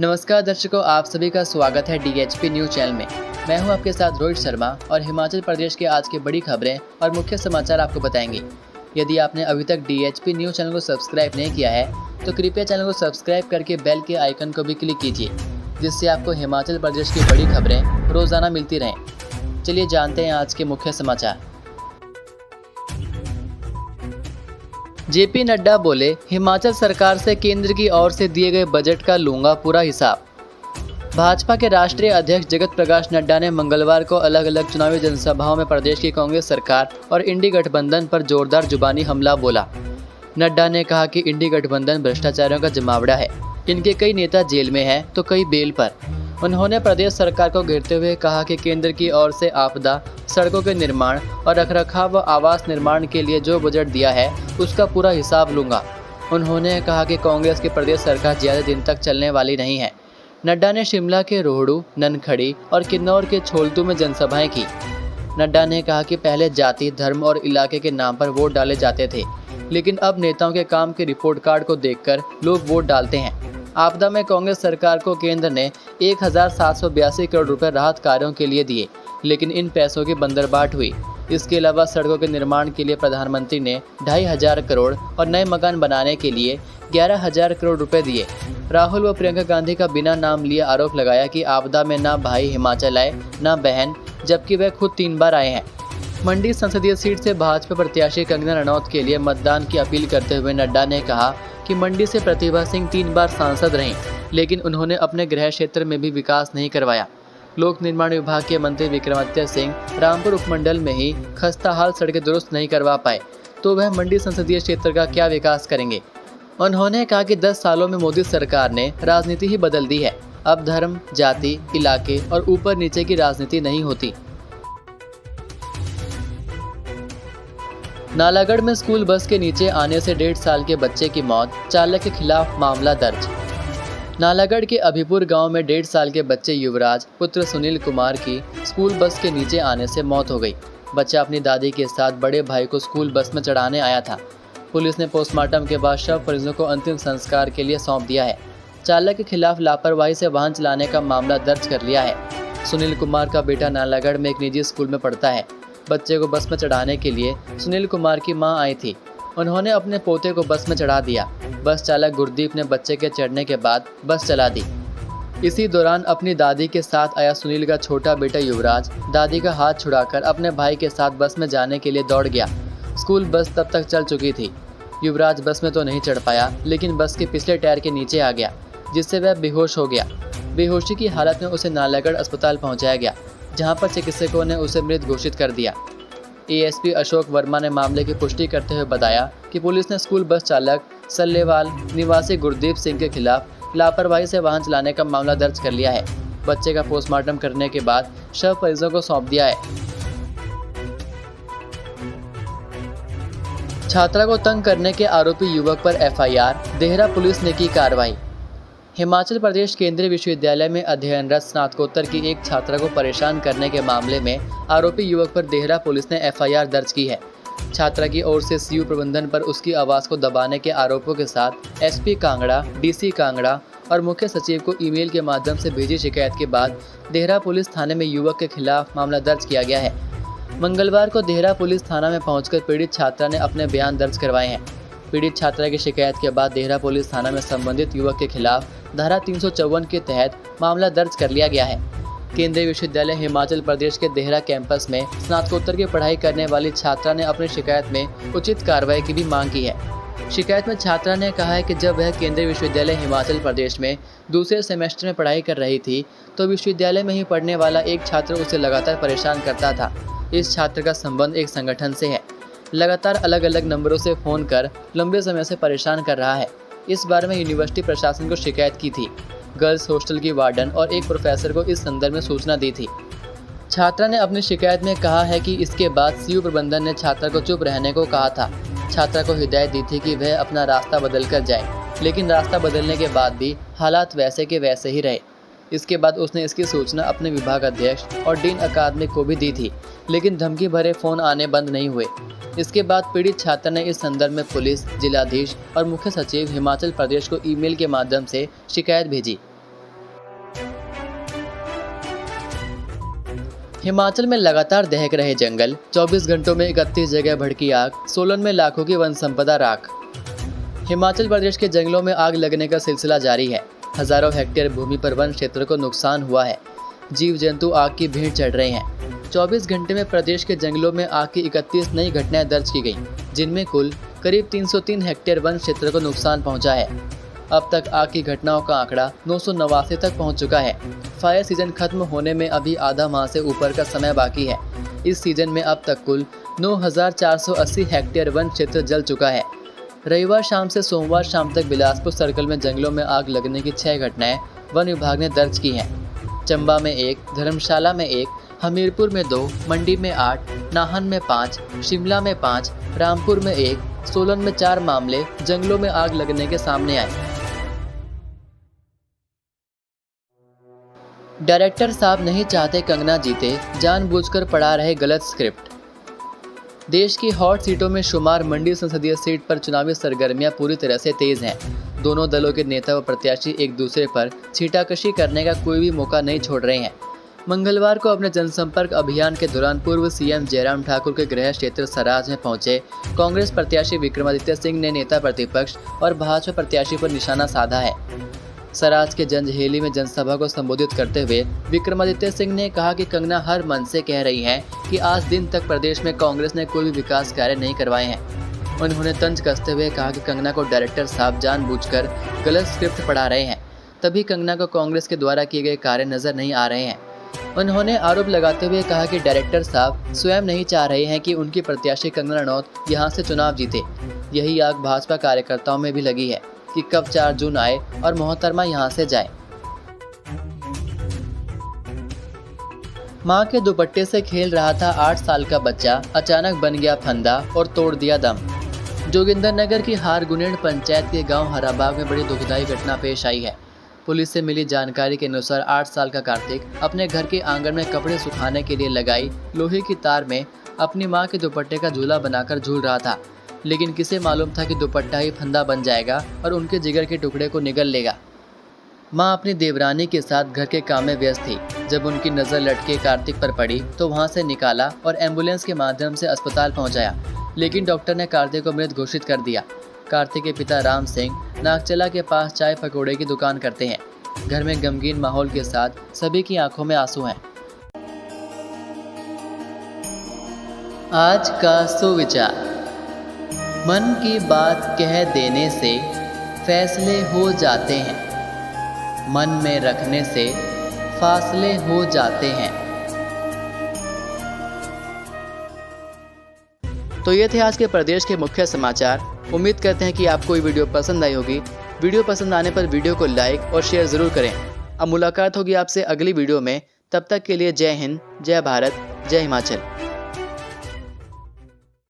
नमस्कार दर्शकों, आप सभी का स्वागत है DHP न्यूज चैनल में। मैं हूं आपके साथ रोहित शर्मा और हिमाचल प्रदेश के आज की बड़ी खबरें और मुख्य समाचार आपको बताएंगे। यदि आपने अभी तक DHP न्यूज चैनल को सब्सक्राइब नहीं किया है तो कृपया चैनल को सब्सक्राइब करके बेल के आइकन को भी क्लिक कीजिए, जिससे आपको हिमाचल प्रदेश की बड़ी खबरें रोजाना मिलती रहें। चलिए जानते हैं आज के मुख्य समाचार। JP नड्डा बोले, हिमाचल सरकार से केंद्र की ओर से दिए गए बजट का लूंगा पूरा हिसाब। भाजपा के राष्ट्रीय अध्यक्ष जगत प्रकाश नड्डा ने मंगलवार को अलग अलग चुनावी जनसभाओं में प्रदेश की कांग्रेस सरकार और इंडी गठबंधन पर जोरदार जुबानी हमला बोला। नड्डा ने कहा कि इंडी गठबंधन भ्रष्टाचारियों का जमावड़ा है, इनके कई नेता जेल में हैं तो कई बेल पर। उन्होंने प्रदेश सरकार को घेरते हुए कहा कि केंद्र की ओर से आपदा, सड़कों के निर्माण और रखरखाव व आवास निर्माण के लिए जो बजट दिया है उसका पूरा हिसाब लूंगा। उन्होंने कहा कि कांग्रेस की प्रदेश सरकार ज़्यादा दिन तक चलने वाली नहीं है। नड्डा ने शिमला के रोहड़ू, ननखड़ी और किन्नौर के छोलतू में जनसभाएं की। नड्डा ने कहा कि पहले जाति, धर्म और इलाके के नाम पर वोट डाले जाते थे, लेकिन अब नेताओं के काम के रिपोर्ट कार्ड को देखकर लोग वोट डालते हैं। आपदा में कांग्रेस सरकार को केंद्र ने 1782 करोड़ रुपए राहत कार्यों के लिए दिए, लेकिन इन पैसों की बंदरबाट हुई। इसके अलावा सड़कों के निर्माण के लिए प्रधानमंत्री ने 2500 करोड़ और नए मकान बनाने के लिए 11,000 करोड़ रुपए दिए। राहुल व प्रियंका गांधी का बिना नाम लिए आरोप लगाया कि आपदा में ना भाई हिमाचल आए ना बहन, जबकि वह खुद 3 बार आए हैं। मंडी संसदीय सीट से भाजपा प्रत्याशी कंगना रनौत के लिए मतदान की अपील करते हुए नड्डा ने कहा कि मंडी से प्रतिभा सिंह 3 बार सांसद रहीं, लेकिन उन्होंने अपने गृह क्षेत्र में भी विकास नहीं करवाया। लोक निर्माण विभाग के मंत्री विक्रमादित्य सिंह रामपुर उपमंडल में ही खस्ताहाल सड़कें दुरुस्त नहीं करवा पाए, तो वह मंडी संसदीय क्षेत्र का क्या विकास करेंगे। उन्होंने कहा कि 10 सालों में मोदी सरकार ने राजनीति ही बदल दी है। अब धर्म, जाति, इलाके और ऊपर नीचे की राजनीति नहीं होती। नालागढ़ में स्कूल बस के नीचे आने से 1.5 साल के बच्चे की मौत, चालक के खिलाफ मामला दर्ज। नालागढ़ के अभिपुर गांव में 1.5 साल के बच्चे युवराज पुत्र सुनील कुमार की स्कूल बस के नीचे आने से मौत हो गई। बच्चा अपनी दादी के साथ बड़े भाई को स्कूल बस में चढ़ाने आया था। पुलिस ने पोस्टमार्टम के बाद शव परिजनों को अंतिम संस्कार के लिए सौंप दिया है। चालक के खिलाफ लापरवाही से वाहन चलाने का मामला दर्ज कर लिया है। सुनील कुमार का बेटा नालागढ़ में एक निजी स्कूल में पढ़ता है। बच्चे को बस में चढ़ाने के लिए सुनील कुमार की मां आई थी। उन्होंने अपने पोते को बस में चढ़ा दिया। बस चालक गुरदीप ने बच्चे के चढ़ने के बाद बस चला दी। इसी दौरान अपनी दादी के साथ आया सुनील का छोटा बेटा युवराज दादी का हाथ छुड़ाकर अपने भाई के साथ बस में जाने के लिए दौड़ गया। स्कूल बस तब तक चल चुकी थी। युवराज बस में तो नहीं चढ़ पाया, लेकिन बस के पिछले टायर के नीचे आ गया, जिससे वह बेहोश हो गया। बेहोशी की हालत में उसे नालागढ़ अस्पताल पहुँचाया गया, जहां पर चिकित्सकों ने उसे मृत घोषित कर दिया। ASP अशोक वर्मा ने मामले की पुष्टि करते हुए बताया कि पुलिस ने स्कूल बस चालक सल्लेवाल निवासी गुरदीप सिंह के खिलाफ लापरवाही से वाहन चलाने का मामला दर्ज कर लिया है। बच्चे का पोस्टमार्टम करने के बाद शव परिजनों को सौंप दिया है। छात्रा को तंग करने के आरोपी युवक पर FIR, देहरा पुलिस ने की कार्रवाई। हिमाचल प्रदेश केंद्रीय विश्वविद्यालय में अध्ययनरत स्नातकोत्तर की एक छात्रा को परेशान करने के मामले में आरोपी युवक पर देहरा पुलिस ने FIR दर्ज की है। छात्रा की ओर से CU प्रबंधन पर उसकी आवाज़ को दबाने के आरोपों के साथ SP कांगड़ा, DC कांगड़ा और मुख्य सचिव को ईमेल के माध्यम से भेजी शिकायत के बाद देहरा पुलिस थाने में युवक के खिलाफ मामला दर्ज किया गया है। मंगलवार को देहरा पुलिस थाना में पहुंचकर पीड़ित छात्रा ने अपने बयान दर्ज करवाए हैं। पीड़ित छात्रा की शिकायत के बाद देहरा पुलिस थाना में संबंधित युवक के खिलाफ धारा 354 के तहत मामला दर्ज कर लिया गया है। केंद्रीय विश्वविद्यालय हिमाचल प्रदेश के देहरा कैंपस में स्नातकोत्तर की पढ़ाई करने वाली छात्रा ने अपनी शिकायत में उचित कार्रवाई की भी मांग की है। शिकायत में छात्रा ने कहा है कि जब वह केंद्रीय विश्वविद्यालय हिमाचल प्रदेश में दूसरे सेमेस्टर में पढ़ाई कर रही थी तो विश्वविद्यालय में ही पढ़ने वाला एक छात्र उसे लगातार परेशान करता था। इस छात्र का संबंध एक संगठन से है। लगातार अलग अलग नंबरों से फ़ोन कर लंबे समय से परेशान कर रहा है। इस बारे में यूनिवर्सिटी प्रशासन को शिकायत की थी। गर्ल्स हॉस्टल की वार्डन और एक प्रोफेसर को इस संदर्भ में सूचना दी थी। छात्रा ने अपनी शिकायत में कहा है कि इसके बाद CU प्रबंधन ने छात्रा को चुप रहने को कहा था। छात्रा को हिदायत दी थी कि वह अपना रास्ता बदल कर जाए, लेकिन रास्ता बदलने के बाद भी हालात वैसे के वैसे ही रहे। इसके बाद उसने इसकी सूचना अपने विभाग अध्यक्ष और डीन अकादमिक को भी दी थी, लेकिन धमकी भरे फ़ोन आने बंद नहीं हुए। इसके बाद पीड़ित छात्रा ने इस संदर्भ में पुलिस, जिलाधीश और मुख्य सचिव हिमाचल प्रदेश को ईमेल के माध्यम से शिकायत भेजी। हिमाचल में लगातार दहक रहे जंगल, 24 घंटों में 31 जगह भड़की आग, सोलन में लाखों की वन संपदा राख। हिमाचल प्रदेश के जंगलों में आग लगने का सिलसिला जारी है। हजारों हेक्टेयर भूमि पर वन क्षेत्र को नुकसान हुआ है। जीव जंतु आग की भीड़ चढ़ रहे हैं। 24 घंटे में प्रदेश के जंगलों में आग की 31 नई घटनाएं दर्ज की गईं, जिनमें कुल करीब 303 हेक्टेयर वन क्षेत्र को नुकसान पहुंचा है। अब तक आग की घटनाओं का आंकड़ा 989 तक पहुंच चुका है। फायर सीजन खत्म होने में अभी आधा माह से ऊपर का समय बाकी है। इस सीजन में अब तक कुल 9,480 हेक्टेयर वन क्षेत्र जल चुका है। रविवार शाम से सोमवार शाम तक बिलासपुर सर्कल में जंगलों में आग लगने की 6 घटनाएं वन विभाग ने दर्ज की हैं। चंबा में 1, धर्मशाला में 1, हमीरपुर में 2, मंडी में 8, नाहन में 5, शिमला में 5, रामपुर में 1, सोलन में 4 मामले जंगलों में आग लगने के सामने आए। डायरेक्टर साहब नहीं चाहते कंगना जीते, जानबूझकर पढ़ा रहे गलत स्क्रिप्ट। देश की हॉट सीटों में शुमार मंडी संसदीय सीट पर चुनावी सरगर्मियां पूरी तरह से तेज हैं। दोनों दलों के नेता व प्रत्याशी एक दूसरे पर छींटाकशी करने का कोई भी मौका नहीं छोड़ रहे हैं। मंगलवार को अपने जनसंपर्क अभियान के दौरान पूर्व सीएम जयराम ठाकुर के गृह क्षेत्र सराज में पहुंचे कांग्रेस प्रत्याशी विक्रमादित्य सिंह ने नेता प्रतिपक्ष और भाजपा प्रत्याशी पर निशाना साधा है। सराज के जंजहेली में जनसभा को संबोधित करते हुए विक्रमादित्य सिंह ने कहा कि कंगना हर मन से कह रही हैं कि आज दिन तक प्रदेश में कांग्रेस ने कोई भी विकास कार्य नहीं करवाए हैं। उन्होंने तंज कसते हुए कहा कि कंगना को डायरेक्टर साहब जानबूझकर गलत स्क्रिप्ट पढ़ा रहे हैं, तभी कंगना को कांग्रेस के द्वारा किए गए कार्य नजर नहीं आ रहे हैं। उन्होंने आरोप लगाते हुए कहा कि डायरेक्टर साहब स्वयं नहीं चाह रहे हैं कि उनकी प्रत्याशी कंगना रनौत यहां से चुनाव जीते। यही आग भाजपा कार्यकर्ताओं में भी लगी है कि कब 4 जून आए और मोहतरमा यहां से जाए। मां के दुपट्टे से खेल रहा था 8 साल का बच्चा, अचानक बन गया फंदा और तोड़ दिया दम। जोगिंदरनगर की हारगुनेड़ पंचायत के गांव हराबाग में बड़ी दुखदायी घटना पेश आई है। पुलिस से मिली जानकारी के अनुसार 8 साल का कार्तिक अपने घर के आंगन में कपड़े सुखाने के लिए लगाई लोहे की तार में अपनी मां के दुपट्टे का झूला बनाकर झूल रहा था, लेकिन किसे मालूम था कि दुपट्टा ही फंदा बन जाएगा और उनके जिगर के टुकड़े को निगल लेगा। मां अपनी देवरानी के साथ घर के काम में व्यस्त थी। जब उनकी नज़र लटके कार्तिक पर पड़ी तो वहां से निकाला और एम्बुलेंस के माध्यम से अस्पताल पहुंचाया, लेकिन डॉक्टर ने कार्तिक को मृत घोषित कर दिया। कार्तिक के पिता राम सिंह नागचला के पास चाय पकौड़े की दुकान करते हैं। घर में गमगीन माहौल के साथ सभी की आंखों में आंसू हैं। आज का सुविचार, मन की बात कह देने से फैसले हो जाते हैं, मन में रखने से फासले हो जाते हैं। तो ये थे आज के प्रदेश के मुख्य समाचार। उम्मीद करते हैं कि आपको ये वीडियो पसंद आई होगी। वीडियो पसंद आने पर वीडियो को लाइक और शेयर ज़रूर करें। अब मुलाकात होगी आपसे अगली वीडियो में। तब तक के लिए जय हिंद, जय भारत, जय हिमाचल।